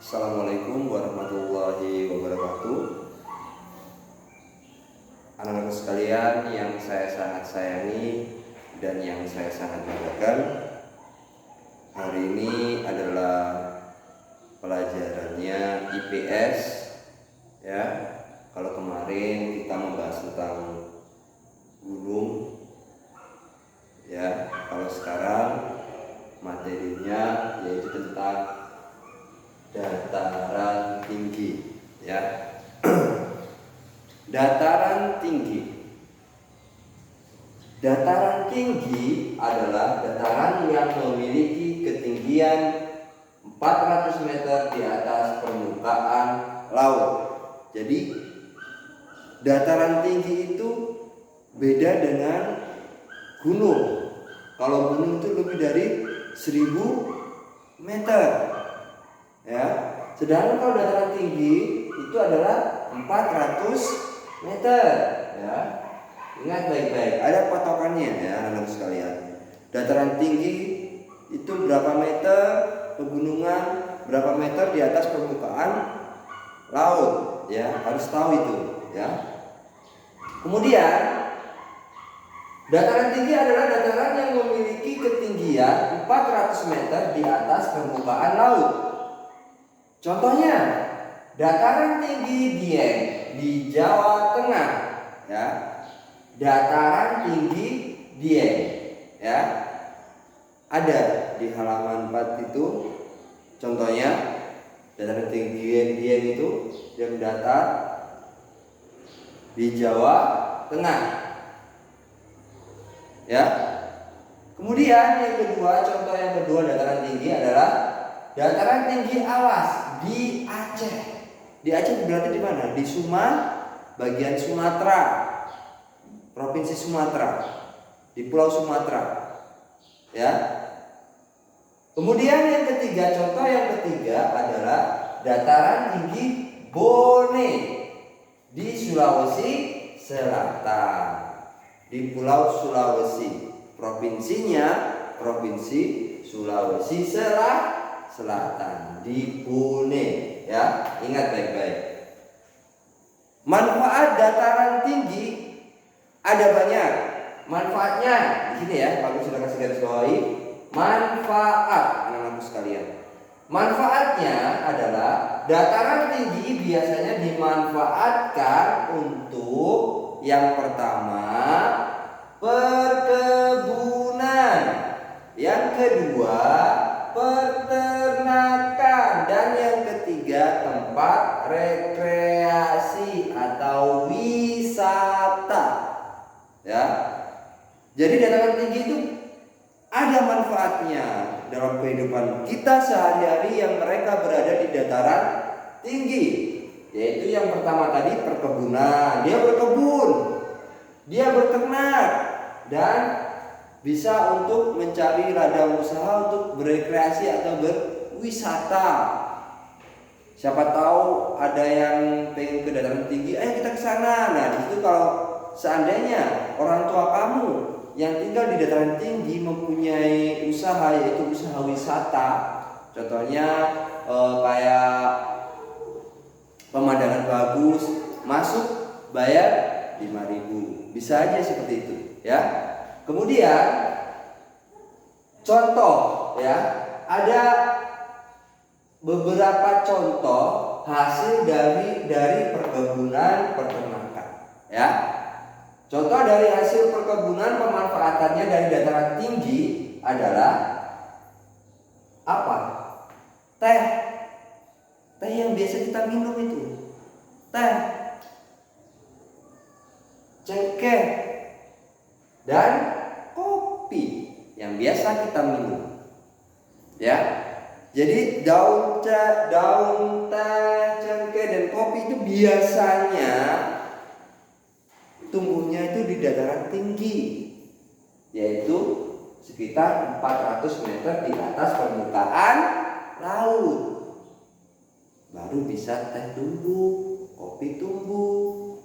Assalamualaikum warahmatullahi wabarakatuh. Anak-anak sekalian yang saya sangat sayangi dan yang saya sangat banggakan, hari ini adalah pelajarannya IPS ya. Kalau kemarin kita membahas tentang gunung ya, kalau sekarang materinya yaitu tentang dataran tinggi ya. Dataran tinggi. Dataran tinggi adalah dataran yang memiliki ketinggian 400 meter di atas permukaan laut. Jadi dataran tinggi itu beda dengan gunung. Kalau gunung itu lebih dari 1000 meter ya. Sedangkan kalau dataran tinggi itu adalah 400 meter ya. Ingat baik-baik, ada patokannya ya anak-anak sekalian. Dataran tinggi itu berapa meter, pegunungan berapa meter di atas permukaan laut ya, harus tahu itu ya. Kemudian dataran tinggi adalah dataran yang memiliki ketinggian 400 meter di atas permukaan laut. Contohnya dataran tinggi Dieng di Jawa Tengah ya. Dataran tinggi Dieng ya. Ada di halaman 4 itu. Contohnya dataran tinggi Dieng itu yang datar di Jawa Tengah ya. Kemudian yang kedua, contoh yang kedua dataran tinggi adalah dataran tinggi Alas di Aceh. Di Aceh berarti di mana? Di bagian Sumatera, provinsi Sumatera, di Pulau Sumatera. Ya. Kemudian yang ketiga, contoh yang ketiga adalah dataran tinggi Bone di Sulawesi Selatan, di Pulau Sulawesi. Provinsinya Provinsi Sulawesi Selatan di Bone ya. Ingat baik-baik. Manfaat dataran tinggi ada banyak. Manfaatnya di sini ya, Pak sudah kasih garis bawahi. Manfaat anak-anak sekalian. Manfaatnya adalah dataran tinggi biasanya dimanfaatkan untuk yang pertama perkebunan, yang kedua peternakan, dan yang ketiga tempat rekreasi atau wisata ya. Jadi dataran tinggi itu ada manfaatnya dalam kehidupan kita sehari-hari yang mereka berada di dataran tinggi. Yaitu yang pertama tadi perkebunan, dia berkebun, dia berternak, dan bisa untuk mencari ladang usaha untuk berekreasi atau berwisata. Siapa tahu ada yang pengen ke dataran tinggi, ayo kita ke sana. Nah, di situ kalau seandainya orang tua kamu yang tinggal di dataran tinggi mempunyai usaha, yaitu usaha wisata, contohnya kayak pemandangan bagus, masuk bayar 5.000, bisa aja seperti itu ya. Kemudian contoh ya, ada beberapa contoh hasil dari perkebunan peternakan ya. Contoh dari hasil perkebunan pemanfaatannya dari dataran tinggi adalah apa? Teh. Teh yang biasa kita minum itu. Teh, cengkeh, dan kopi yang biasa kita minum. Ya. Jadi daun teh, cengkeh, dan kopi itu biasanya tumbuhnya itu di dataran tinggi, yaitu sekitar 400 meter di atas permukaan laut. Baru bisa teh tumbuh, kopi tumbuh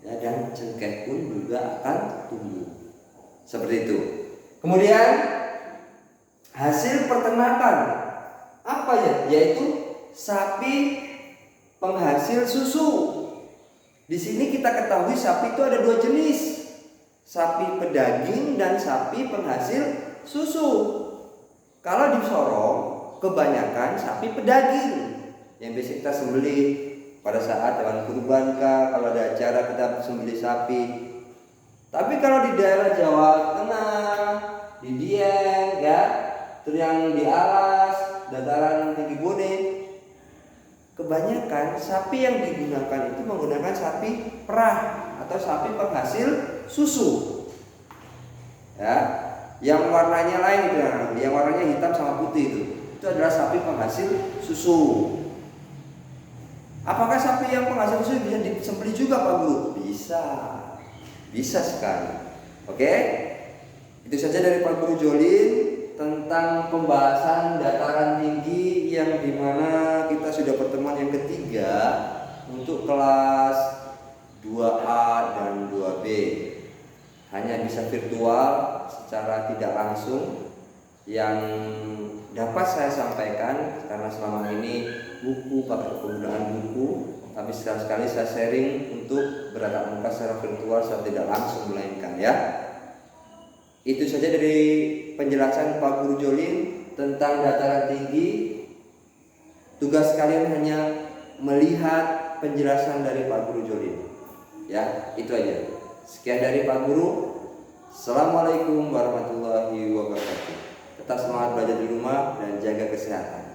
ya, dan cengkeh pun juga akan tumbuh. Seperti itu. Kemudian hasil peternakan apa ya? Yaitu sapi penghasil susu. Di sini kita ketahui sapi itu ada dua jenis, sapi pedaging dan sapi penghasil susu. Kalau di Sorong kebanyakan sapi pedaging yang biasa kita sembelih pada saat hewan kurban kah, kalau ada acara kita sembelih sapi. Tapi kalau di daerah Jawa Tengah, di Dieng ya, terus yang di Alas, dataran tinggi Bone, kebanyakan sapi yang digunakan itu menggunakan sapi perah atau sapi penghasil susu. Ya, yang warnanya lain itu, yang warnanya hitam sama putih itu adalah sapi penghasil susu. Apakah sapi yang penghasil susu bisa disembelih juga Pak Guru? Bisa sekali. Oke, itu saja dari Pak Guru Jolin tentang pembahasan dataran tinggi yang dimana kita sudah pertemuan yang ketiga untuk kelas 2A dan 2B. Hanya bisa virtual secara tidak langsung. Yang dapat saya sampaikan karena selama ini buku pakai penggunaan buku, tapi sekali-sekali saya sharing untuk bertatap muka secara virtual secara tidak langsung melainkan ya. Itu saja dari penjelasan Pak Guru Jolin tentang dataran tinggi. Tugas kalian hanya melihat penjelasan dari Pak Guru Jolin. Ya, itu aja. Sekian dari Pak Guru. Assalamualaikum warahmatullahi wabarakatuh. Tetap semangat belajar di rumah dan jaga kesehatan.